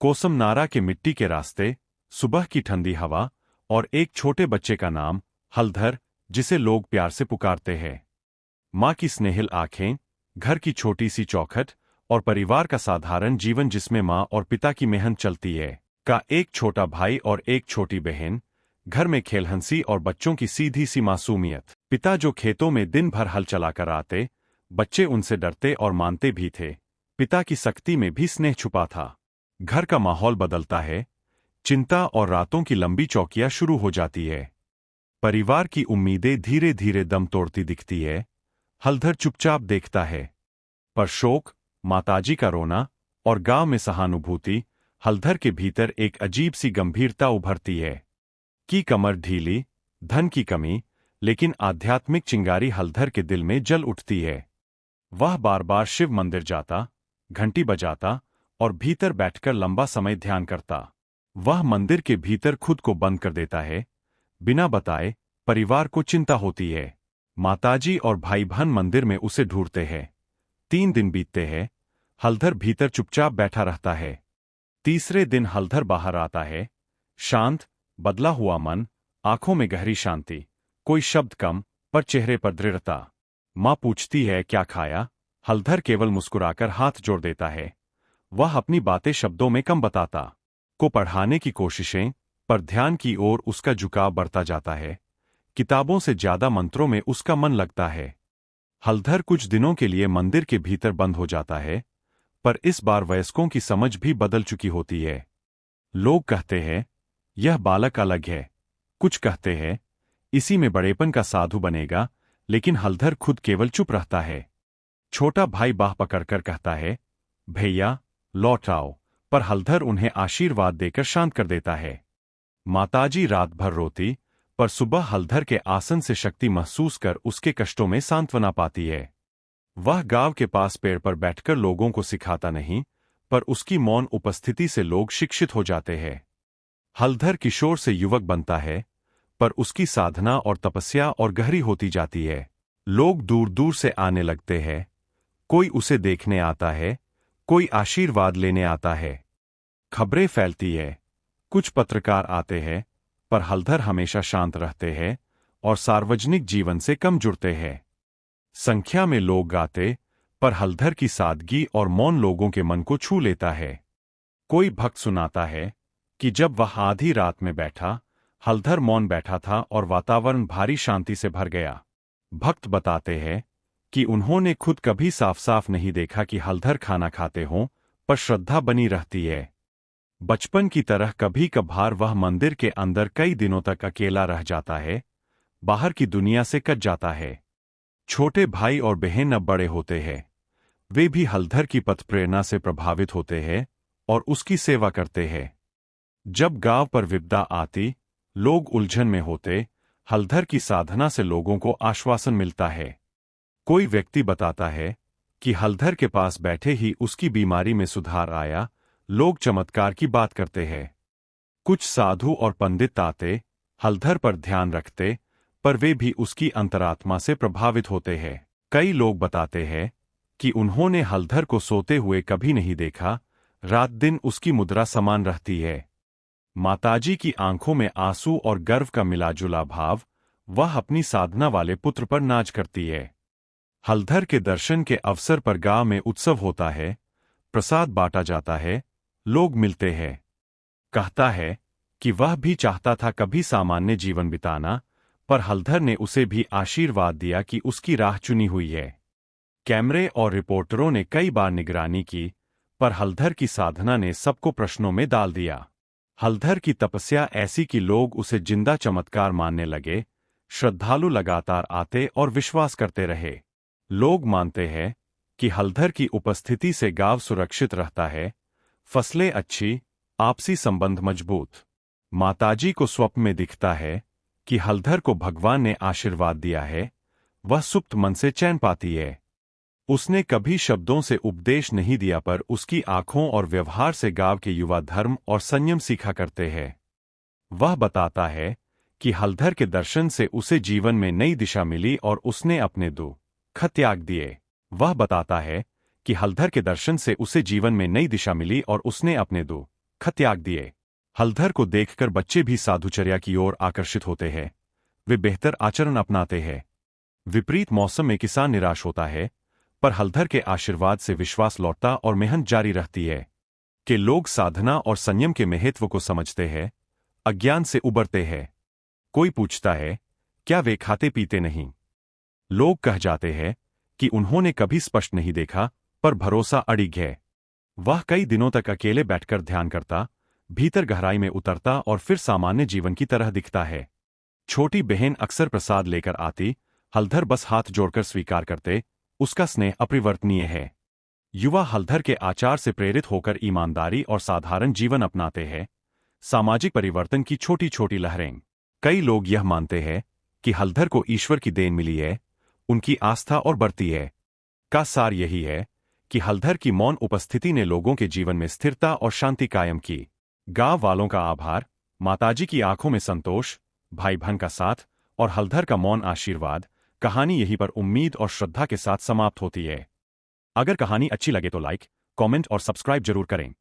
कोसमनारा के मिट्टी के रास्ते, सुबह की ठंडी हवा और एक छोटे बच्चे का नाम हलधर, जिसे लोग प्यार से पुकारते हैं। माँ की स्नेहिल आंखें, घर की छोटी सी चौखट और परिवार का साधारण जीवन जिसमें माँ और पिता की मेहनत चलती है। का एक छोटा भाई और एक छोटी बहन, घर में खेलहंसी और बच्चों की सीधी सी मासूमियत। पिता जो खेतों में दिन भर हल चलाकर आते, बच्चे उनसे डरते और मानते भी थे। पिता की सख्ती में भी स्नेह छुपा था। घर का माहौल बदलता है, चिंता और रातों की लंबी चौकियां शुरू हो जाती है। परिवार की उम्मीदें धीरे धीरे दम तोड़ती दिखती है। हलधर चुपचाप देखता है, पर शोक, माताजी का रोना और गांव में सहानुभूति, हलधर के भीतर एक अजीब सी गंभीरता उभरती है। की कमर ढीली, धन की कमी, लेकिन आध्यात्मिक चिंगारी हलधर के दिल में जल उठती है। वह बार बार शिव मंदिर जाता, घंटी बजाता और भीतर बैठकर लंबा समय ध्यान करता। वह मंदिर के भीतर खुद को बंद कर देता है, बिना बताए। परिवार को चिंता होती है। माताजी और भाई बहन मंदिर में उसे ढूंढते हैं। 3 दिन बीतते हैं, हलधर भीतर चुपचाप बैठा रहता है। तीसरे दिन हलधर बाहर आता है, शांत, बदला हुआ मन, आंखों में गहरी शांति, कोई शब्द कम, पर चेहरे पर दृढ़ता। माँ पूछती है, क्या खाया? हलधर केवल मुस्कुराकर हाथ जोड़ देता है। वह अपनी बातें शब्दों में कम बताता। को पढ़ाने की कोशिशें, पर ध्यान की ओर उसका झुकाव बढ़ता जाता है। किताबों से ज्यादा मंत्रों में उसका मन लगता है। हलधर कुछ दिनों के लिए मंदिर के भीतर बंद हो जाता है, पर इस बार वयस्कों की समझ भी बदल चुकी होती है। लोग कहते हैं, यह बालक अलग है। कुछ कहते हैं, इसी में बड़ेपन का साधु बनेगा, लेकिन हलधर खुद केवल चुप रहता है। छोटा भाई बाह पकड़कर कहता है, भैया लौट आओ, पर हलधर उन्हें आशीर्वाद देकर शांत कर देता है। माताजी रात भर रोती, पर सुबह हलधर के आसन से शक्ति महसूस कर उसके कष्टों में सांत्वना पाती है। वह गांव के पास पेड़ पर बैठकर लोगों को सिखाता नहीं, पर उसकी मौन उपस्थिति से लोग शिक्षित हो जाते हैं। हलधर किशोर से युवक बनता है, पर उसकी साधना और तपस्या और गहरी होती जाती है। लोग दूर दूर से आने लगते हैं। कोई उसे देखने आता है, कोई आशीर्वाद लेने आता है। खबरें फैलती है, कुछ पत्रकार आते हैं, पर हलधर हमेशा शांत रहते हैं और सार्वजनिक जीवन से कम जुड़ते हैं। संख्या में लोग आते, पर हलधर की सादगी और मौन लोगों के मन को छू लेता है। कोई भक्त सुनाता है कि जब वह आधी रात में बैठा, हलधर मौन बैठा था और वातावरण भारी शांति से भर गया। भक्त बताते हैं कि उन्होंने खुद कभी साफ साफ नहीं देखा कि हलधर खाना खाते हों, पर श्रद्धा बनी रहती है। बचपन की तरह कभी कभार वह मंदिर के अंदर कई दिनों तक अकेला रह जाता है, बाहर की दुनिया से कट जाता है। छोटे भाई और बहन अब बड़े होते हैं। वे भी हलधर की पथ प्रेरणा से प्रभावित होते हैं और उसकी सेवा करते हैं। जब गांव पर विपदा आती, लोग उलझन में होते, हलधर की साधना से लोगों को आश्वासन मिलता है। कोई व्यक्ति बताता है कि हलधर के पास बैठे ही उसकी बीमारी में सुधार आया। लोग चमत्कार की बात करते हैं। कुछ साधु और पंडित आते, हलधर पर ध्यान रखते, पर वे भी उसकी अंतरात्मा से प्रभावित होते हैं। कई लोग बताते हैं कि उन्होंने हलधर को सोते हुए कभी नहीं देखा, रात दिन उसकी मुद्रा समान रहती है। माताजी की आंखों में आंसू और गर्व का मिलाजुला भाव, वह अपनी साधना वाले पुत्र पर नाज करती है। हलधर के दर्शन के अवसर पर गांव में उत्सव होता है, प्रसाद बांटा जाता है, लोग मिलते हैं। कहता है कि वह भी चाहता था कभी सामान्य जीवन बिताना, पर हलधर ने उसे भी आशीर्वाद दिया कि उसकी राह चुनी हुई है। कैमरे और रिपोर्टरों ने कई बार निगरानी की, पर हलधर की साधना ने सबको प्रश्नों में डाल दिया। हलधर की तपस्या ऐसी कि लोग उसे जिंदा चमत्कार मानने लगे। श्रद्धालु लगातार आते और विश्वास करते रहे। लोग मानते हैं कि हलधर की उपस्थिति से गांव सुरक्षित रहता है, फसलें अच्छी, आपसी संबंध मजबूत। माताजी को स्वप्न में दिखता है कि हलधर को भगवान ने आशीर्वाद दिया है। वह सुप्त मन से चैन पाती है। उसने कभी शब्दों से उपदेश नहीं दिया, पर उसकी आंखों और व्यवहार से गांव के युवा धर्म और संयम सीखा करते हैं। वह बताता है कि हलधर के दर्शन से उसे जीवन में नई दिशा मिली और उसने अपने दुख त्याग दिए। वह बताता है कि हलधर के दर्शन से उसे जीवन में नई दिशा मिली और उसने अपने दुख ख त्याग दिए। हलधर को देखकर बच्चे भी साधुचर्या की ओर आकर्षित होते हैं। वे बेहतर आचरण अपनाते हैं। विपरीत मौसम में किसान निराश होता है, पर हलधर के आशीर्वाद से विश्वास लौटता और मेहनत जारी रहती है। कि लोग साधना और संयम के महत्व को समझते हैं, अज्ञान से उबरते हैं। कोई पूछता है, क्या वे खाते पीते नहीं? लोग कह जाते हैं कि उन्होंने कभी स्पष्ट नहीं देखा, पर भरोसा अडिग है। वह कई दिनों तक अकेले बैठकर ध्यान करता, भीतर गहराई में उतरता और फिर सामान्य जीवन की तरह दिखता है। छोटी बहन अक्सर प्रसाद लेकर आती, हलधर बस हाथ जोड़कर स्वीकार करते, उसका स्नेह अपरिवर्तनीय है। युवा हलधर के आचार से प्रेरित होकर ईमानदारी और साधारण जीवन अपनाते हैं। सामाजिक परिवर्तन की छोटी छोटी लहरें। कई लोग यह मानते हैं कि हलधर को ईश्वर की देन मिली है, उनकी आस्था और बढ़ती है। का सार यही है कि हलधर की मौन उपस्थिति ने लोगों के जीवन में स्थिरता और शांति कायम की। गांव वालों का आभार, माताजी की आंखों में संतोष, भाई बहन का साथ और हलधर का मौन आशीर्वाद। कहानी यहीं पर उम्मीद और श्रद्धा के साथ समाप्त होती है। अगर कहानी अच्छी लगे तो लाइक, कमेंट और सब्सक्राइब जरूर करें।